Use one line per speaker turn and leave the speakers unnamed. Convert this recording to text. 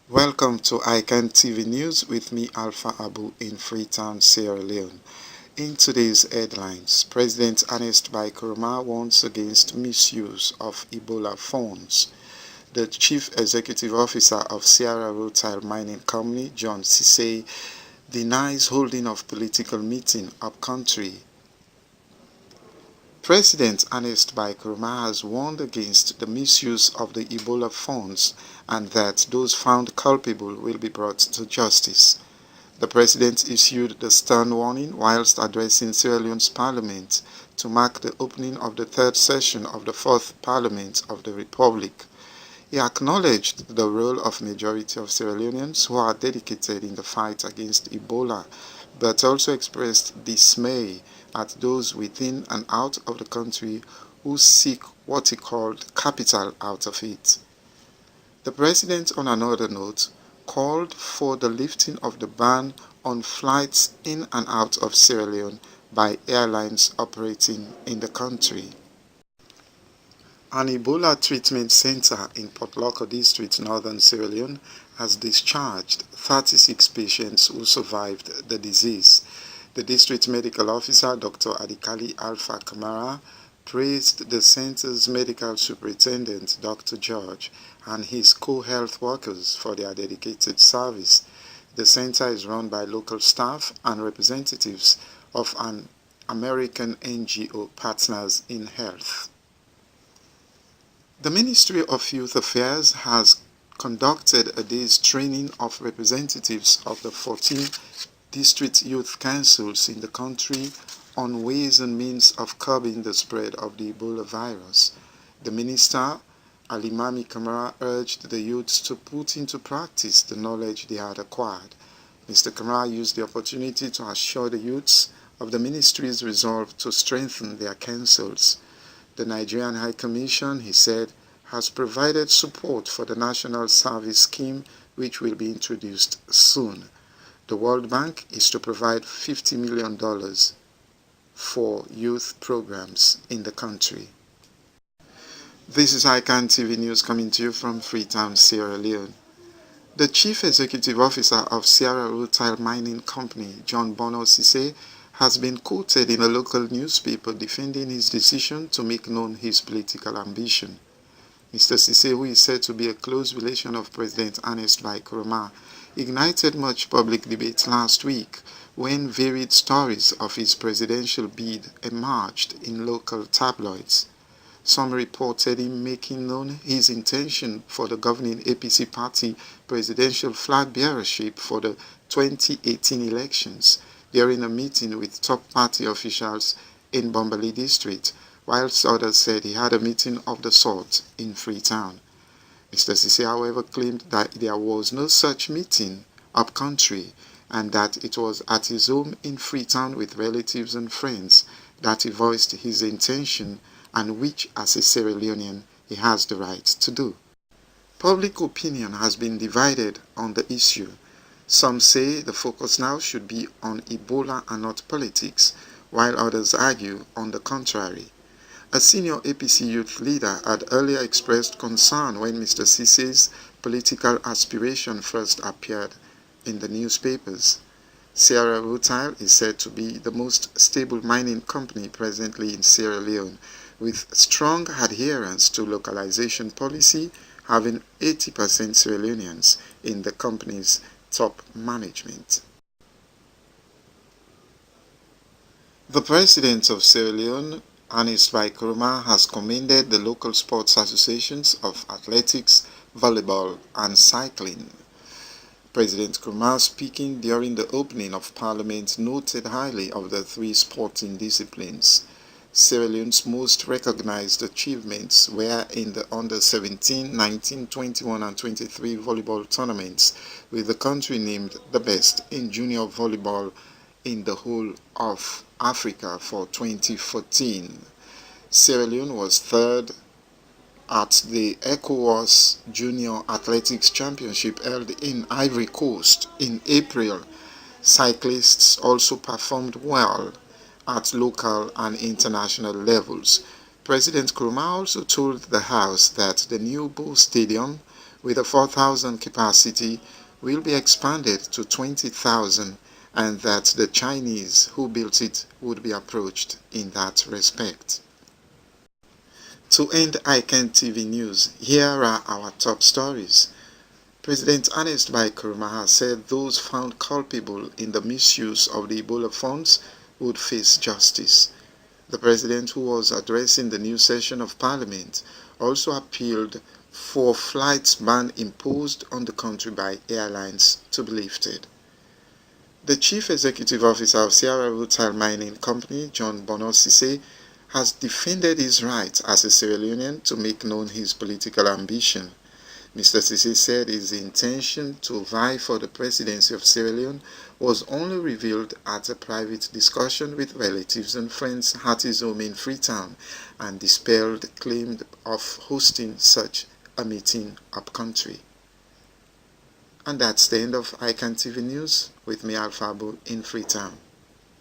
Welcome to ICANN TV News with me, Alpha Abu, in Freetown, Sierra Leone. In today's headlines, President Ernest Bai Koroma warns against misuse of Ebola funds. The Chief Executive Officer of Sierra Rutile Mining Company, John Cissé, denies holding of political meeting upcountry. President Ernest Bai Koroma has warned against the misuse of the Ebola funds and that those found culpable will be brought to justice. The president issued the stern warning whilst addressing Sierra Leone's parliament to mark the opening of the third session of the fourth parliament of the republic. He acknowledged the role of majority of Sierra Leoneans who are dedicated in the fight against Ebola, but also expressed dismay at those within and out of the country who seek what he called capital out of it. The president, on another note, called for the lifting of the ban on flights in and out of Sierra Leone by airlines operating in the country. An Ebola treatment center in Port Loko district, northern Sierra Leone, has discharged 36 patients who survived the disease. The district medical officer, Dr. Adikali Alpha Kamara, praised the center's medical superintendent, Dr. George, and his co-health workers for their dedicated service. The center is run by local staff and representatives of an American NGO, Partners in Health. The Ministry of Youth Affairs has conducted a day's training of representatives of the 14 district youth councils in the country on ways and means of curbing the spread of the Ebola virus. The minister, Alimami Kamara, urged the youths to put into practice the knowledge they had acquired. Mr. Kamara used the opportunity to assure the youths of the ministry's resolve to strengthen their councils. The Nigerian High Commission, he said, has provided support for the National Service Scheme, which will be introduced soon. The World Bank is to provide $50 million for youth programs in the country. This is ICANN TV News coming to you from Freetown, Sierra Leone. The Chief Executive Officer of Sierra Rutile Mining Company, John Bono Cissé, has been quoted in a local newspaper defending his decision to make known his political ambition. Mr. Cissé, who is said to be a close relation of President Ernest Bai Koroma, ignited much public debate last week when varied stories of his presidential bid emerged in local tabloids. Some reported him making known his intention for the governing APC party presidential flag bearership for the 2018 elections during a meeting with top party officials in Bombali district, whilst others said he had a meeting of the sort in Freetown. Mr. Cissé, however, claimed that there was no such meeting upcountry and that it was at his home in Freetown with relatives and friends that he voiced his intention and which, as a Sierra Leonean, he has the right to do. Public opinion has been divided on the issue. Some say the focus now should be on Ebola and not politics, while others argue on the contrary. A senior APC youth leader had earlier expressed concern when Mr. Cissé's political aspiration first appeared in the newspapers. Sierra Rutile is said to be the most stable mining company presently in Sierra Leone, with strong adherence to localization policy, having 80% Sierra Leoneans in the company's top management. The president of Sierra Leone, Ernest Bai Koroma, has commended the local sports associations of athletics, volleyball, and cycling. President Koroma, speaking during the opening of Parliament, noted highly of the three sporting disciplines. Sierra Leone's most recognized achievements were in the under-17, 19, 21, and 23 volleyball tournaments, with the country named the best in junior volleyball in the whole of Africa for 2014. Sierra Leone was third At the ECOWAS Junior Athletics Championship held in Ivory Coast in April, cyclists also performed well at local and international levels. President Nkrumah also told the House that the new Bull Stadium, with a 4,000 capacity, will be expanded to 20,000 and that the Chinese who built it would be approached in that respect. To end ICANN TV news, here are our top stories. President Ernest Bai Koroma has said those found culpable in the misuse of the Ebola funds would face justice. The president, who was addressing the new session of Parliament, also appealed for flights ban imposed on the country by airlines to be lifted. The Chief Executive Officer of Sierra Rutile Mining Company, John Bono-Sise, has defended his right as a Sierra Leonean to make known his political ambition. Mr. Sise said his intention to vie for the presidency of Sierra Leone was only revealed at a private discussion with relatives and friends at his home in Freetown and dispelled the claim of hosting such a meeting upcountry. And that's the end of ICANN TV News with me, Alfred, in Freetown.